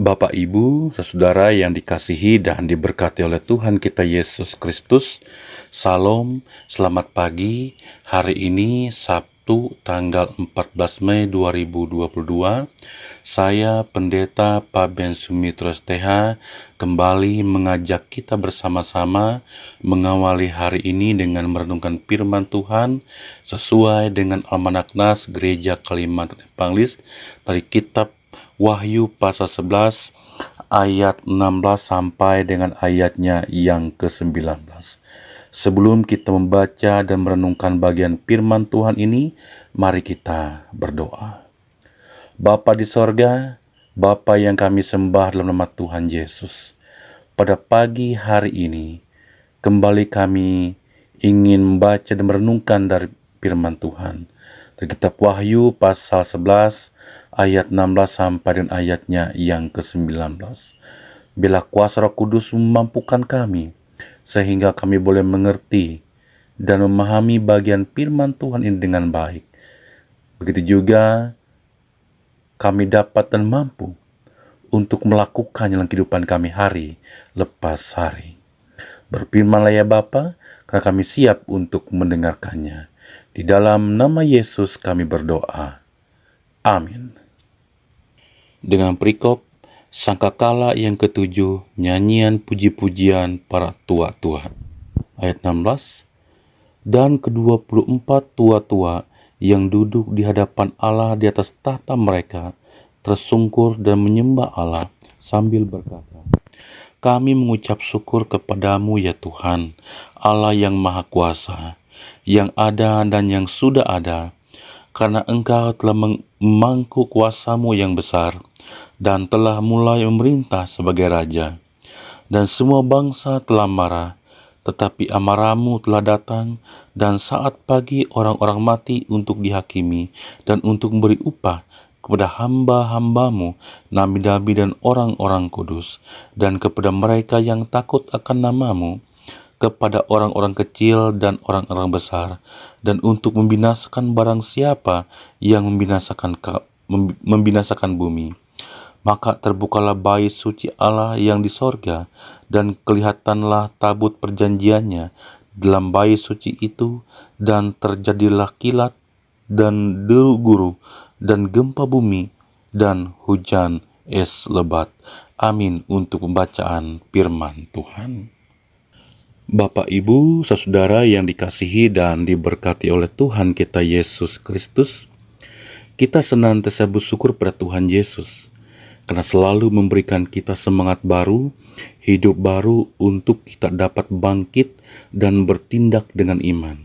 Bapak, Ibu, saudara yang dikasihi dan diberkati oleh Tuhan kita Yesus Kristus, Salam, selamat pagi. Hari ini Sabtu tanggal 14 Mei 2022. Saya Pendeta Paben Sumitro STH kembali mengajak kita bersama-sama mengawali hari ini dengan merenungkan firman Tuhan sesuai dengan Almanak Nas Gereja Kalimantan Evangelis dari kitab Wahyu pasal 11 ayat 16 sampai dengan ayatnya yang ke-19. Sebelum kita membaca dan merenungkan bagian firman Tuhan ini, mari kita berdoa. Bapa di sorga, Bapa yang kami sembah dalam nama Tuhan Yesus, pada pagi hari ini, kembali kami ingin membaca dan merenungkan dari firman Tuhan. Dari kitab Wahyu pasal 11 ayat 16 sampai dengan ayatnya yang ke-19. Bila kuasa Roh Kudus memampukan kami, sehingga kami boleh mengerti dan memahami bagian firman Tuhan ini dengan baik. Begitu juga kami dapat dan mampu untuk melakukannya dalam kehidupan kami hari lepas hari. Berfirmanlah ya Bapa, karena kami siap untuk mendengarkannya. Di dalam nama Yesus kami berdoa. Amin. Dengan perikop sangkakala yang ketujuh, nyanyian puji-pujian para tua-tua. Ayat 16. Dan ke-24 tua-tua yang duduk di hadapan Allah di atas tahta mereka tersungkur dan menyembah Allah sambil berkata, Kami mengucap syukur kepadamu ya Tuhan, Allah yang Maha Kuasa, yang ada dan yang sudah ada, karena Engkau telah memangku kuasamu yang besar, dan telah mulai memerintah sebagai Raja. Dan semua bangsa telah marah, tetapi amarahmu telah datang, dan saat pagi orang-orang mati untuk dihakimi, dan untuk memberi upah kepada hamba-hambamu, nabi-nabi dan orang-orang kudus, dan kepada mereka yang takut akan namamu, kepada orang-orang kecil dan orang-orang besar, dan untuk membinasakan barang siapa yang membinasakan bumi. Maka terbukalah bait suci Allah yang di sorga, dan kelihatanlah tabut perjanjiannya dalam bait suci itu, dan terjadilah kilat dan deru guru dan gempa bumi dan hujan es lebat. Amin untuk pembacaan firman Tuhan. Bapak, Ibu, saudara yang dikasihi dan diberkati oleh Tuhan kita Yesus Kristus, kita senantiasa bersyukur pada Tuhan Yesus karena selalu memberikan kita semangat baru, hidup baru untuk kita dapat bangkit dan bertindak dengan iman.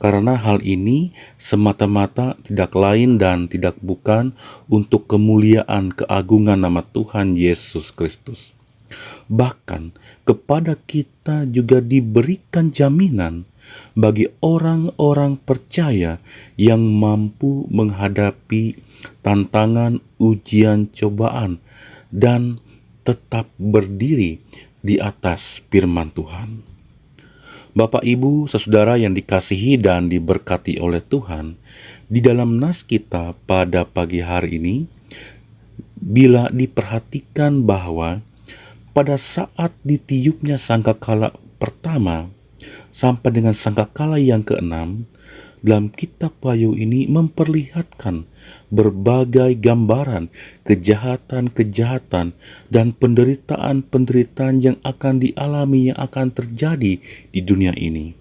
Karena hal ini semata-mata tidak lain dan tidak bukan untuk kemuliaan keagungan nama Tuhan Yesus Kristus. Bahkan kepada kita juga diberikan jaminan bagi orang-orang percaya yang mampu menghadapi tantangan, ujian, cobaan, dan tetap berdiri di atas firman Tuhan. Bapak, Ibu, saudara yang dikasihi dan diberkati oleh Tuhan, di dalam nas kita pada pagi hari ini, bila diperhatikan bahwa pada saat ditiupnya sangkakala pertama sampai dengan sangkakala yang ke-6, dalam kitab Wahyu ini memperlihatkan berbagai gambaran kejahatan-kejahatan dan penderitaan-penderitaan yang akan dialami, yang akan terjadi di dunia ini.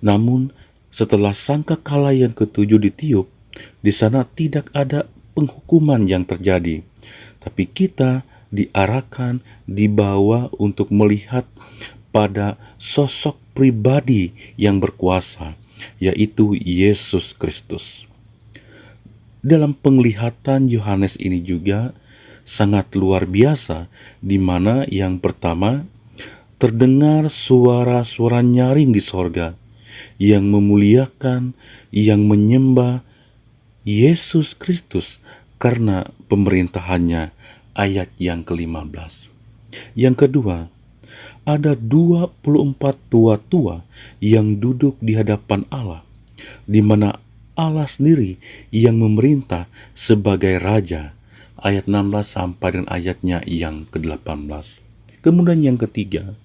Namun setelah sangkakala yang ketujuh ditiup, di sana tidak ada penghukuman yang terjadi, tapi kita diarahkan, dibawa untuk melihat pada sosok pribadi yang berkuasa, yaitu Yesus Kristus. Dalam penglihatan Yohanes ini juga sangat luar biasa, di mana yang pertama terdengar suara-suara nyaring di sorga yang memuliakan, yang menyembah Yesus Kristus karena pemerintahannya. Ayat yang ke-15. Yang kedua, ada 24 tua-tua yang duduk di hadapan Allah, di mana Allah sendiri yang memerintah sebagai Raja. ayat 16 sampai dengan ayatnya yang ke-18. Kemudian yang ketiga,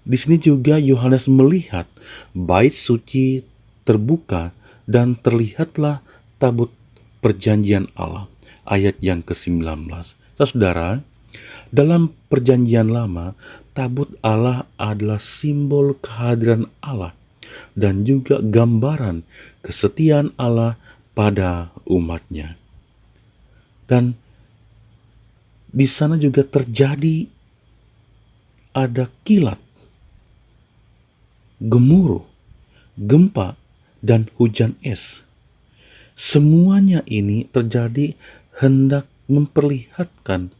di sini juga Yohanes melihat bait suci terbuka dan terlihatlah tabut perjanjian Allah. Ayat yang ke-19. Saudara, dalam perjanjian lama, tabut Allah adalah simbol kehadiran Allah dan juga gambaran kesetiaan Allah pada umatnya. Dan di sana juga terjadi ada kilat, gemuruh, gempa, dan hujan es. Semuanya ini terjadi hendak memperlihatkan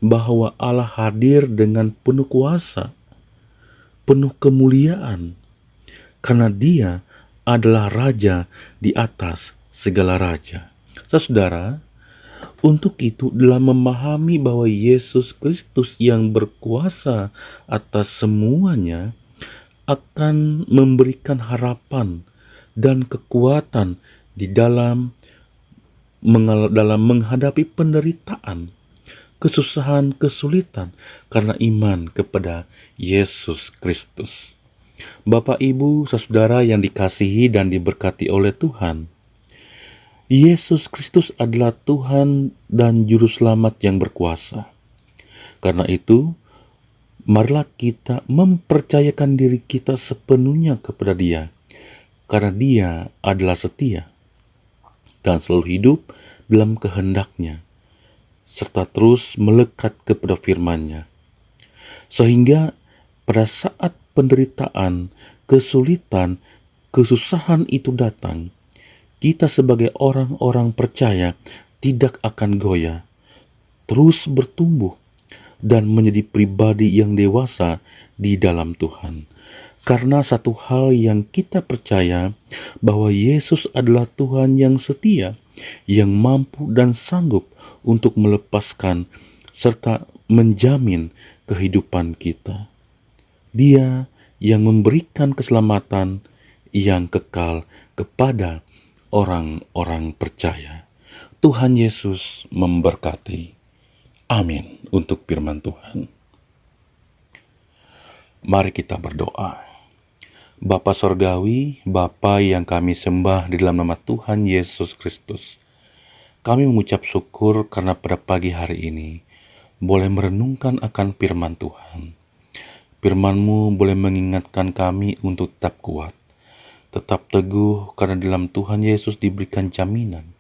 bahwa Allah hadir dengan penuh kuasa, penuh kemuliaan, karena Dia adalah Raja di atas segala raja. Saudara, untuk itu dalam memahami bahwa Yesus Kristus yang berkuasa atas semuanya akan memberikan harapan dan kekuatan di dalam menghadapi penderitaan, kesusahan, kesulitan karena iman kepada Yesus Kristus. Bapak, Ibu, saudara yang dikasihi dan diberkati oleh Tuhan, Yesus Kristus adalah Tuhan dan Juru Selamat yang berkuasa. Karena itu, marilah kita mempercayakan diri kita sepenuhnya kepada Dia, karena Dia adalah setia dan selalu hidup dalam kehendak-Nya, serta terus melekat kepada firman-Nya. Sehingga pada saat penderitaan, kesulitan, kesusahan itu datang, kita sebagai orang-orang percaya tidak akan goyah, terus bertumbuh dan menjadi pribadi yang dewasa di dalam Tuhan. Karena satu hal yang kita percaya, bahwa Yesus adalah Tuhan yang setia, yang mampu dan sanggup untuk melepaskan serta menjamin kehidupan kita. Dia yang memberikan keselamatan yang kekal kepada orang-orang percaya. Tuhan Yesus memberkati. Amin. Untuk firman Tuhan. Mari kita berdoa. Bapa Sorgawi, Bapa yang kami sembah di dalam nama Tuhan Yesus Kristus, kami mengucap syukur karena pada pagi hari ini boleh merenungkan akan firman Tuhan. Firman-Mu boleh mengingatkan kami untuk tetap kuat, tetap teguh, karena dalam Tuhan Yesus diberikan jaminan.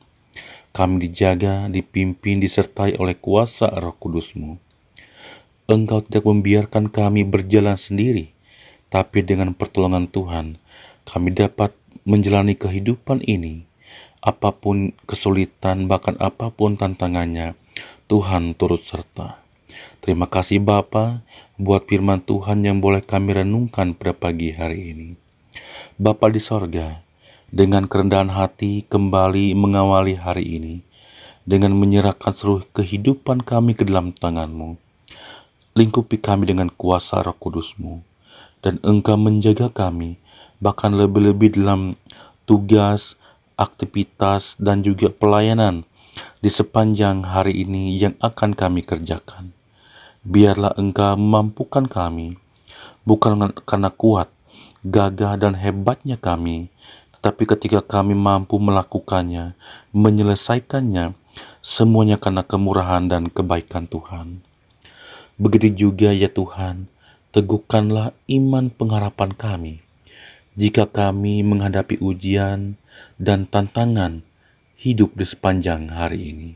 Kami dijaga, dipimpin, disertai oleh kuasa Roh Kudus-Mu. Engkau tidak membiarkan kami berjalan sendiri, tapi dengan pertolongan Tuhan, kami dapat menjalani kehidupan ini. Apapun kesulitan, bahkan apapun tantangannya, Tuhan turut serta. Terima kasih Bapa buat firman Tuhan yang boleh kami renungkan pada pagi hari ini. Bapa di sorga, dengan kerendahan hati kembali mengawali hari ini, dengan menyerahkan seluruh kehidupan kami ke dalam tangan-Mu. Lingkupi kami dengan kuasa Roh Kudus-Mu, dan Engkau menjaga kami, bahkan lebih-lebih dalam tugas, aktivitas, dan juga pelayanan di sepanjang hari ini yang akan kami kerjakan. Biarlah Engkau memampukan kami, bukan karena kuat, gagah dan hebatnya kami, tetapi ketika kami mampu melakukannya, menyelesaikannya, semuanya karena kemurahan dan kebaikan Tuhan. Begitu juga ya Tuhan, teguhkanlah iman pengharapan kami. Jika kami menghadapi ujian dan tantangan hidup di sepanjang hari ini,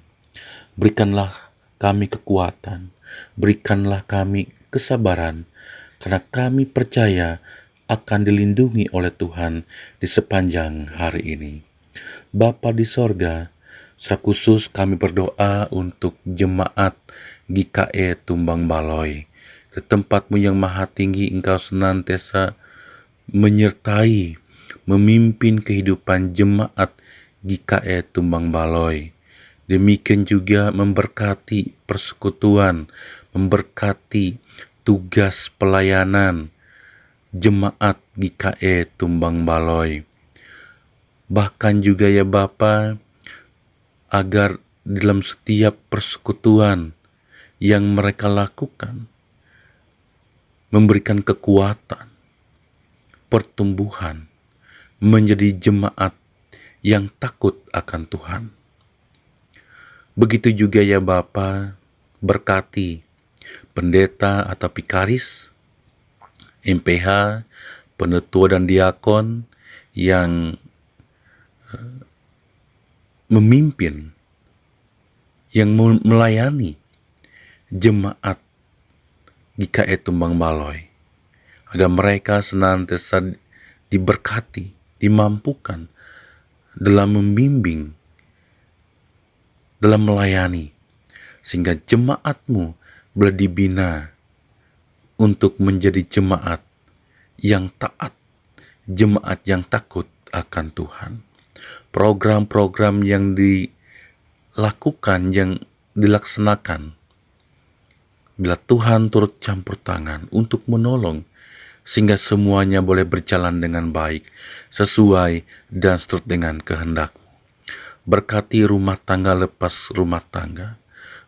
berikanlah kami kekuatan, berikanlah kami kesabaran, karena kami percaya akan dilindungi oleh Tuhan di sepanjang hari ini. Bapa di sorga, secara khusus kami berdoa untuk jemaat GKE Tumbang Baloi. Ke tempat-Mu yang maha tinggi, Engkau senantiasa menyertai, memimpin kehidupan jemaat GKE Tumbang Baloi. Demikian juga memberkati persekutuan, memberkati tugas pelayanan jemaat GKE Tumbang Baloi. Bahkan juga ya Bapa, agar dalam setiap persekutuan yang mereka lakukan, memberikan kekuatan, pertumbuhan, menjadi jemaat yang takut akan Tuhan. Begitu juga ya Bapa, berkati pendeta atau pikaris, MPH, penetua dan diakon yang memimpin, yang melayani jemaat GKI Tumbang Baloi, agar mereka senantiasa diberkati, dimampukan dalam membimbing, dalam melayani, sehingga jemaatmu boleh dibina untuk menjadi jemaat yang taat, jemaat yang takut akan Tuhan. Program-program yang dilakukan, yang dilaksanakan, bila Tuhan turut campur tangan untuk menolong, sehingga semuanya boleh berjalan dengan baik, sesuai dan seturut dengan kehendak. Berkati rumah tangga lepas rumah tangga,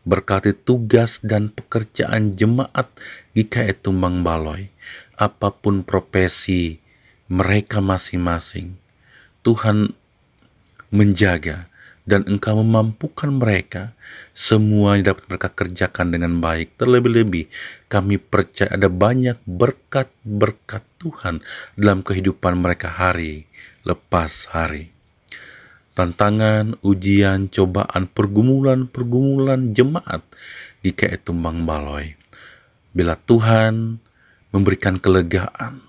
berkati tugas dan pekerjaan jemaat GKI Tumbang Baloi, apapun profesi mereka masing-masing. Tuhan menjaga dan Engkau memampukan mereka, semua yang dapat mereka kerjakan dengan baik. Terlebih-lebih kami percaya ada banyak berkat-berkat Tuhan dalam kehidupan mereka hari lepas hari. Tantangan, ujian, cobaan, pergumulan jemaat di GKI Tumbang Baloi. Bila Tuhan memberikan kelegaan,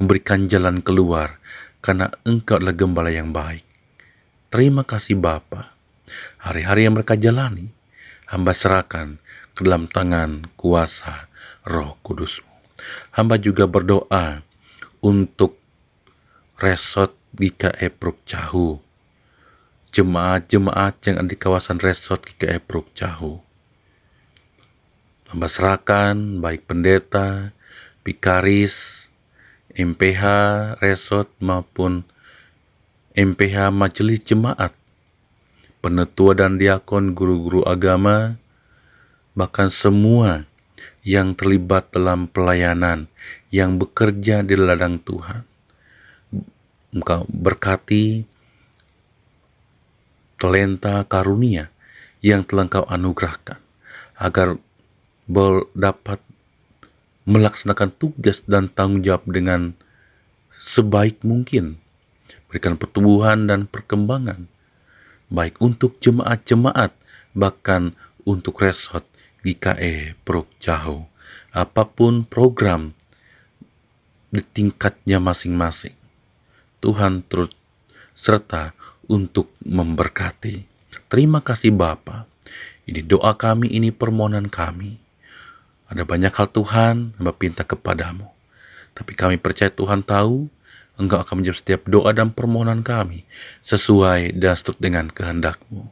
memberikan jalan keluar, karena Engkau adalah gembala yang baik. Terima kasih Bapa. Hari-hari yang mereka jalani, hamba serahkan ke dalam tangan kuasa Roh Kudus-Mu. Hamba juga berdoa untuk resort GKI Pruk Cahu, jemaat-jemaat yang ada di kawasan resort GKI Pruk Cahu. Hamba serahkan baik pendeta, pikaris, MPH resort maupun MPH majelis jemaat, penetua dan diakon, guru-guru agama, bahkan semua yang terlibat dalam pelayanan, yang bekerja di ladang Tuhan. Engkau berkati talenta karunia yang telah Engkau anugerahkan, agar dapat melaksanakan tugas dan tanggung jawab dengan sebaik mungkin, berikan pertumbuhan dan perkembangan, baik untuk jemaat-jemaat, bahkan untuk resort GKI Pruk Cahu. Apapun program di tingkatnya masing-masing, Tuhan turut serta untuk memberkati. Terima kasih Bapa. Ini doa kami, ini permohonan kami. Ada banyak hal Tuhan hamba pinta kepadamu, tapi kami percaya Tuhan tahu Engkau akan menjawab setiap doa dan permohonan kami sesuai dan seturut dengan kehendak-Mu.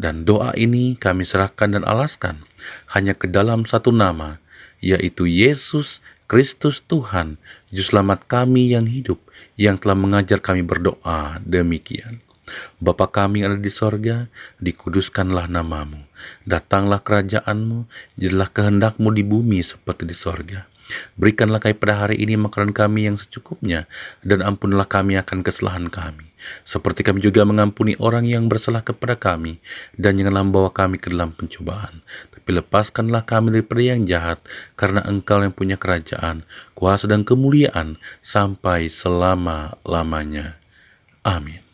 Dan doa ini kami serahkan dan alaskan hanya ke dalam satu nama, yaitu Yesus Kristus Tuhan, Juru Selamat kami yang hidup, yang telah mengajar kami berdoa demikian. Bapa kami yang ada di sorga, dikuduskanlah namamu. Datanglah kerajaan-Mu, jadilah kehendak-Mu di bumi seperti di sorga. Berikanlah kami pada hari ini makanan kami yang secukupnya, dan ampunilah kami akan kesalahan kami, seperti kami juga mengampuni orang yang bersalah kepada kami. Dan janganlah membawa kami ke dalam pencobaan, tapi lepaskanlah kami daripada yang jahat, karena Engkau yang punya kerajaan, kuasa dan kemuliaan sampai selama-lamanya. Amin.